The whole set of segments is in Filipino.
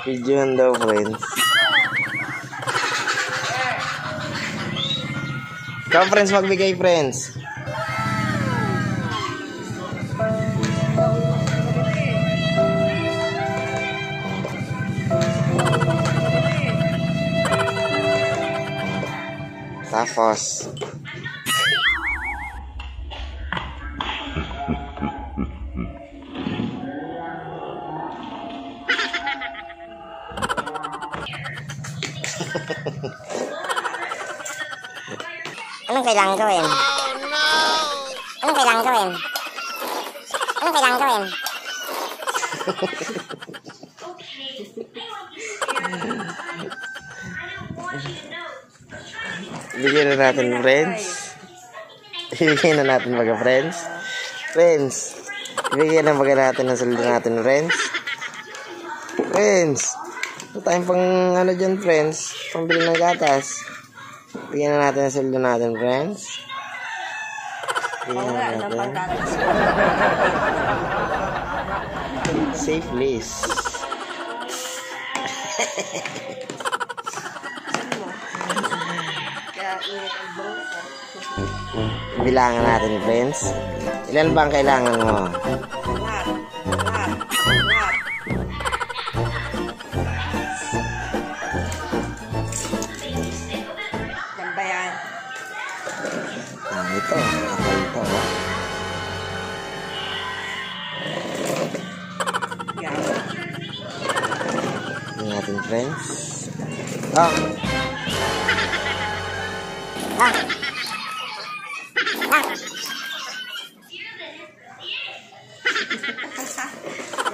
Videohan daw, friends. Ikaw, friends, magbigay, friends. Tapos anong kailangan gawin? Anong kailangan gawin? Anong kailangan gawin? bigyan na natin, friends. Ibigyan na natin, mga friends. Friends, ibigyan na natin ang saldo natin, friends. Friends, ito tayong pang ano dyan, friends, pambili ng gatas. Bigyan na natin ang saldo natin, friends. Bigyan na natin. Safe list. Bilangan natin, friends. Ilan ba ang kailangan mo? Lambayan. Ito. Ito. Tingnan natin, friends.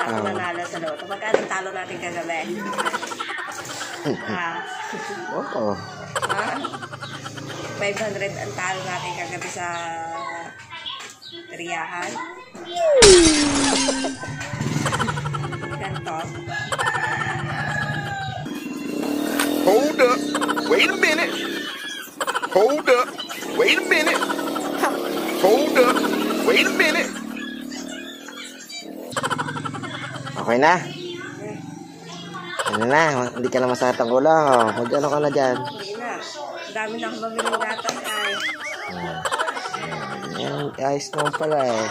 Nanalo sa loto. Magkano talo natin kagabi? Oo. 500 ang talo natin kagabi sa triyahan. Ganto. Hold up. Wait a minute. Hold up. Wait a minute. Hold up. Wait a minute. Okay na. Ano na? Hindi ka na masakit ang ulo. Mag-ano ka na dyan? Hindi na. Dami na akong mabiling gatas ay. Ayos naman pala eh.